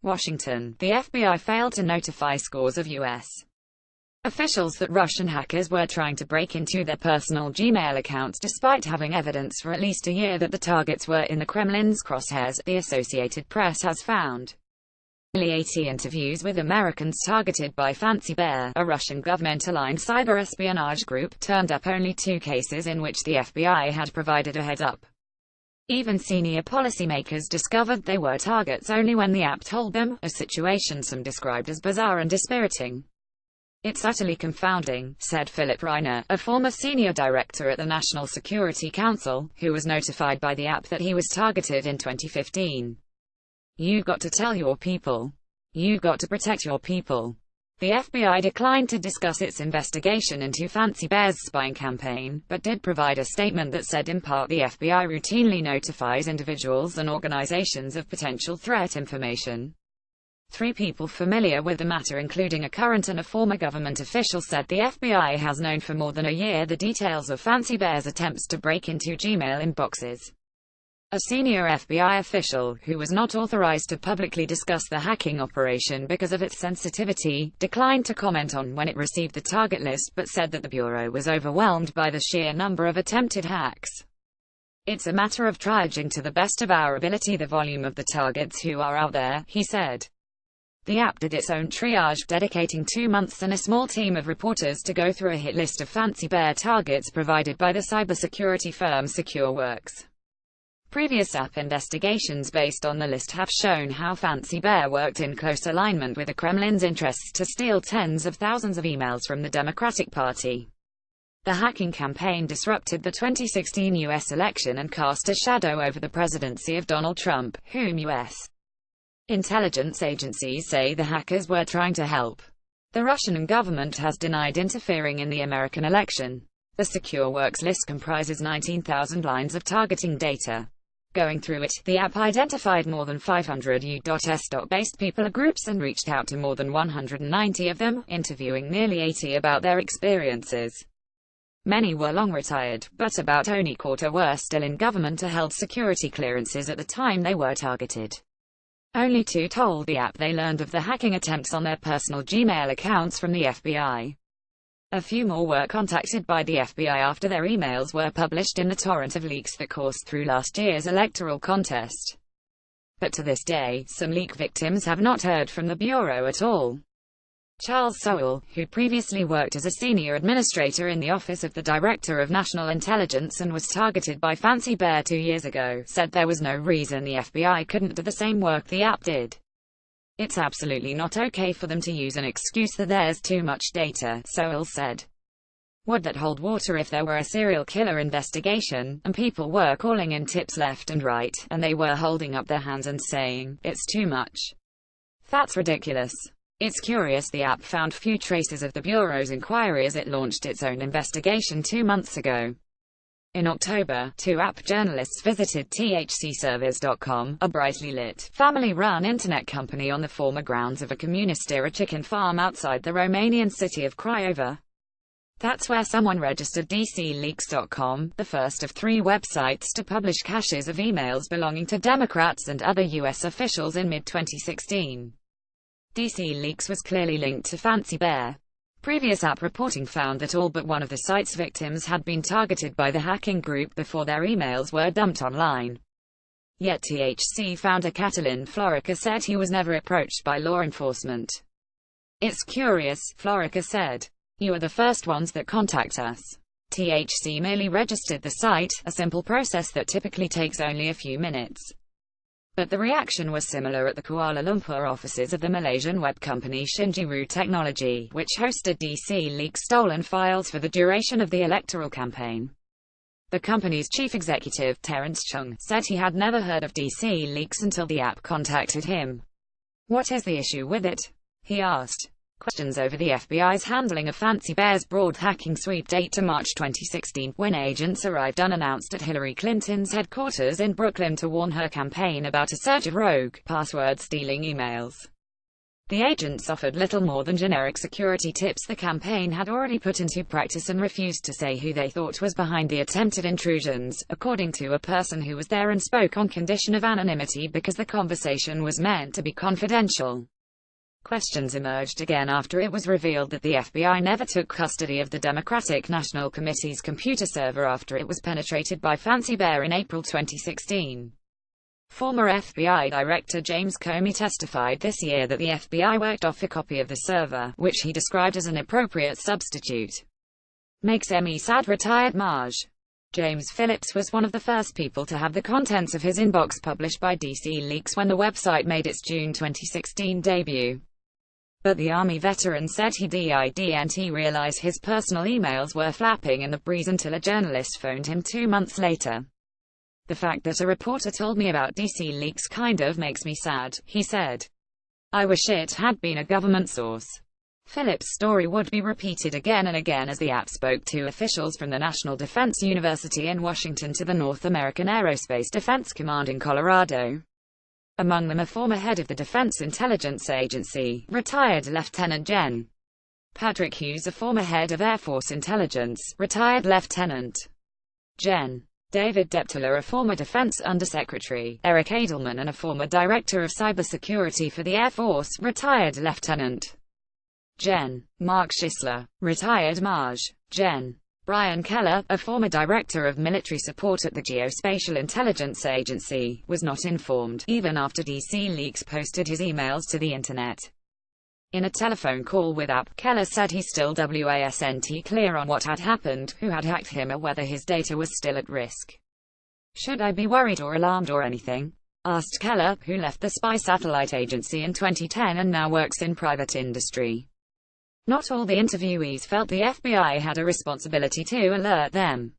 Washington, the FBI failed to notify scores of U.S. officials that Russian hackers were trying to break into their personal Gmail accounts despite having evidence for at least a year that the targets were in the Kremlin's crosshairs, the Associated Press has found. Nearly 80 interviews with Americans targeted by Fancy Bear, a Russian government-aligned cyber espionage group, turned up only 2 cases in which the FBI had provided a heads-up. Even senior policymakers discovered they were targets only when the app told them, a situation some described as bizarre and dispiriting. "It's utterly confounding," said Philip Reiner, a former senior director at the National Security Council, who was notified by the app that he was targeted in 2015. "You've got to tell your people. You've got to protect your people." The FBI declined to discuss its investigation into Fancy Bear's spying campaign, but did provide a statement that said in part the FBI routinely notifies individuals and organizations of potential threat information. 3 people familiar with the matter, including a current and a former government official, said the FBI has known for more than a year the details of Fancy Bear's attempts to break into Gmail inboxes. A senior FBI official, who was not authorized to publicly discuss the hacking operation because of its sensitivity, declined to comment on when it received the target list but said that the Bureau was overwhelmed by the sheer number of attempted hacks. "It's a matter of triaging to the best of our ability the volume of the targets who are out there," he said. The app did its own triage, dedicating 2 months and a small team of reporters to go through a hit list of Fancy Bear targets provided by the cybersecurity firm SecureWorks. Previous app investigations based on the list have shown how Fancy Bear worked in close alignment with the Kremlin's interests to steal tens of thousands of emails from the Democratic Party. The hacking campaign disrupted the 2016 U.S. election and cast a shadow over the presidency of Donald Trump, whom U.S. intelligence agencies say the hackers were trying to help. The Russian government has denied interfering in the American election. The SecureWorks list comprises 19,000 lines of targeting data. Going through it, the app identified more than 500 U.S.-based people or groups and reached out to more than 190 of them, interviewing nearly 80 about their experiences. Many were long retired, but about only a quarter were still in government or held security clearances at the time they were targeted. Only 2 told the app they learned of the hacking attempts on their personal Gmail accounts from the FBI. A few more were contacted by the FBI after their emails were published in the torrent of leaks that coursed through last year's electoral contest. But to this day, some leak victims have not heard from the Bureau at all. Charles Sowell, who previously worked as a senior administrator in the Office of the Director of National Intelligence and was targeted by Fancy Bear 2 years ago, said there was no reason the FBI couldn't do the same work the app did. "It's absolutely not okay for them to use an excuse that there's too much data," Sowell said. "Would that hold water if there were a serial killer investigation, and people were calling in tips left and right, and they were holding up their hands and saying, 'It's too much.' That's ridiculous." It's curious the app found few traces of the Bureau's inquiry as it launched its own investigation 2 months ago. In October, 2 app journalists visited THCservice.com, a brightly lit, family-run internet company on the former grounds of a communist-era chicken farm outside the Romanian city of Craiova. That's where someone registered DCLeaks.com, the first of 3 websites to publish caches of emails belonging to Democrats and other U.S. officials in mid-2016. DCLeaks was clearly linked to Fancy Bear. Previous app reporting found that all but one of the site's victims had been targeted by the hacking group before their emails were dumped online. Yet THC founder Catalin Florica said he was never approached by law enforcement. "It's curious," Florica said. "You are the first ones that contact us. THC merely registered the site, a simple process that typically takes only a few minutes." But the reaction was similar at the Kuala Lumpur offices of the Malaysian web company Shinjiru Technology, which hosted DCLeaks' stolen files for the duration of the electoral campaign. The company's chief executive, Terence Chung, said he had never heard of DCLeaks until the app contacted him. "What is the issue with it?" he asked. Questions over the FBI's handling of Fancy Bear's broad hacking sweep date to March 2016, when agents arrived unannounced at Hillary Clinton's headquarters in Brooklyn to warn her campaign about a surge of rogue, password-stealing emails. The agents offered little more than generic security tips the campaign had already put into practice and refused to say who they thought was behind the attempted intrusions, according to a person who was there and spoke on condition of anonymity because the conversation was meant to be confidential. Questions emerged again after it was revealed that the FBI never took custody of the Democratic National Committee's computer server after it was penetrated by Fancy Bear in April 2016. Former FBI Director James Comey testified this year that the FBI worked off a copy of the server, which he described as an appropriate substitute. Makes me sad, retired Maj. James Phillips was one of the first people to have the contents of his inbox published by DC Leaks when the website made its June 2016 debut. But the Army veteran said he didn't realize his personal emails were flapping in the breeze until a journalist phoned him 2 months later. The fact that a reporter told me about DC Leaks kind of makes me sad, he said. I wish it had been a government source. Phillips' story would be repeated again and again as the app spoke to officials from the National Defense University in Washington to the North American Aerospace Defense Command in Colorado. Among them a former head of the Defense Intelligence Agency, retired Lieutenant Gen. Patrick Hughes, a former head of Air Force Intelligence, retired Lieutenant Gen. David Deptula, a former Defense Undersecretary, Eric Edelman, and a former Director of Cybersecurity for the Air Force, retired Lieutenant Gen. Mark Schisler, retired Maj. Gen. Brian Keller, a former Director of Military Support at the Geospatial Intelligence Agency, was not informed, even after DC Leaks posted his emails to the Internet. In a telephone call with App, Keller said he still wasn't clear on what had happened, who had hacked him, or whether his data was still at risk. Should I be worried or alarmed or anything? Asked Keller, who left the spy satellite agency in 2010 and now works in private industry. Not all the interviewees felt the FBI had a responsibility to alert them.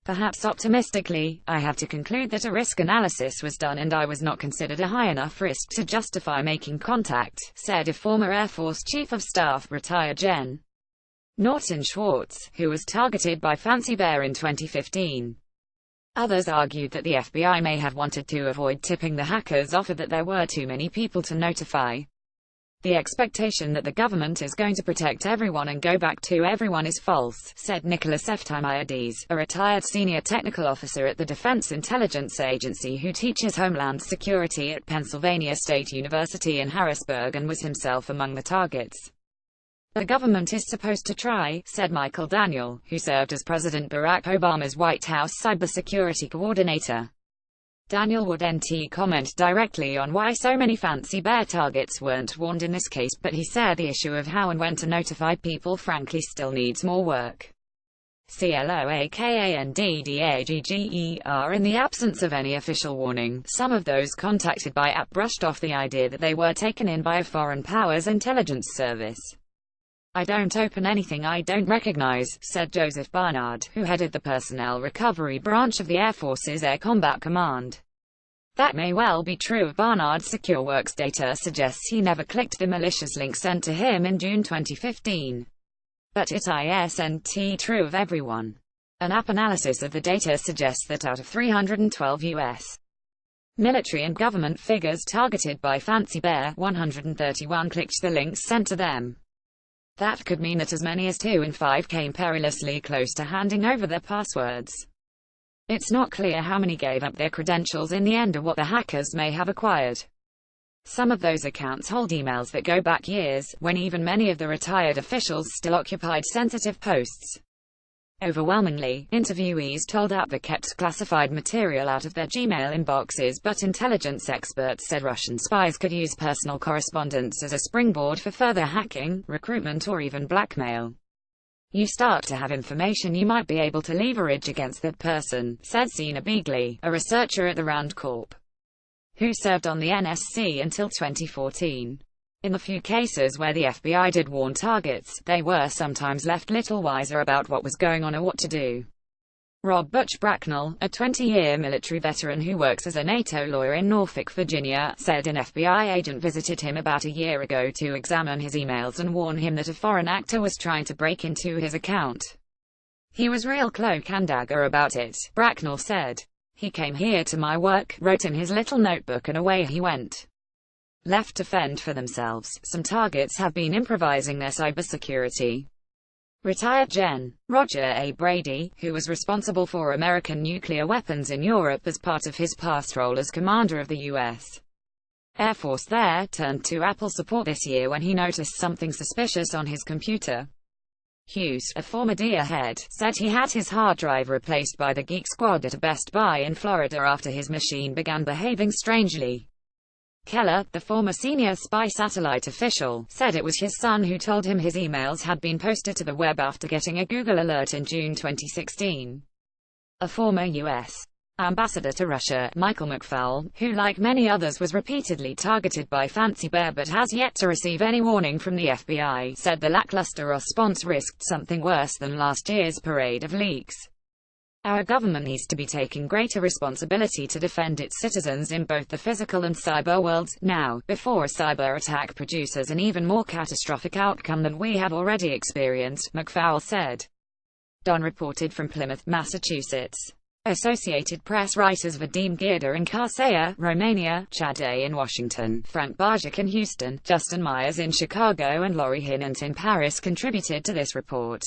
Perhaps optimistically, I have to conclude that a risk analysis was done and I was not considered a high enough risk to justify making contact, said a former Air Force Chief of Staff, retired Gen. Norton Schwartz, who was targeted by Fancy Bear in 2015. Others argued that the FBI may have wanted to avoid tipping the hackers off, or that there were too many people to notify. The expectation that the government is going to protect everyone and go back to everyone is false, said Nicholas Eftimiades, a retired senior technical officer at the Defense Intelligence Agency who teaches Homeland Security at Pennsylvania State University in Harrisburg and was himself among the targets. The government is supposed to try, said Michael Daniel, who served as President Barack Obama's White House cybersecurity coordinator. Daniel wouldn't comment directly on why so many Fancy Bear targets weren't warned in this case, but he said the issue of how and when to notify people frankly still needs more work. CLOAKANDDAGGER. In the absence of any official warning, some of those contacted by app brushed off the idea that they were taken in by a foreign power's intelligence service. I don't open anything I don't recognize, said Joseph Barnard, who headed the Personnel Recovery Branch of the Air Force's Air Combat Command. That may well be true of Barnard. SecureWorks data suggests he never clicked the malicious link sent to him in June 2015. But it isn't true of everyone. An app analysis of the data suggests that out of 312 U.S. military and government figures targeted by Fancy Bear, 131 clicked the links sent to them. That could mean that as many as 2 in 5 came perilously close to handing over their passwords. It's not clear how many gave up their credentials in the end or what the hackers may have acquired. Some of those accounts hold emails that go back years, when even many of the retired officials still occupied sensitive posts. Overwhelmingly, interviewees told app they kept classified material out of their Gmail inboxes, but intelligence experts said Russian spies could use personal correspondence as a springboard for further hacking, recruitment, or even blackmail. You start to have information you might be able to leverage against that person, said Sina Beagley, a researcher at the Rand Corp, who served on the NSC until 2014. In the few cases where the FBI did warn targets, they were sometimes left little wiser about what was going on or what to do. Rob Butch Bracknell, a 20-year military veteran who works as a NATO lawyer in Norfolk, Virginia, said an FBI agent visited him about a year ago to examine his emails and warn him that a foreign actor was trying to break into his account. He was real cloak and dagger about it, Bracknell said. He came here to my work, wrote in his little notebook, and away he went. left to fend for themselves, some targets have been improvising their cybersecurity. Retired Gen. Roger A. Brady, who was responsible for American nuclear weapons in Europe as part of his past role as commander of the U.S. Air Force there, turned to Apple support this year when he noticed something suspicious on his computer. Hughes, a former DIA head, said he had his hard drive replaced by the Geek Squad at a Best Buy in Florida after his machine began behaving strangely. Keller, the former senior spy satellite official, said it was his son who told him his emails had been posted to the web after getting a Google alert in June 2016. A former U.S. ambassador to Russia, Michael McFaul, who like many others was repeatedly targeted by Fancy Bear but has yet to receive any warning from the FBI, said the lackluster response risked something worse than last year's parade of leaks. Our government needs to be taking greater responsibility to defend its citizens in both the physical and cyber worlds, now, before a cyber attack produces an even more catastrophic outcome than we have already experienced, McFaul said. Don reported from Plymouth, Massachusetts. Associated Press writers Vadim Girda in Kaseya, Romania, Chad A. in Washington, Frank Barjak in Houston, Justin Myers in Chicago and Laurie Hinnant in Paris contributed to this report.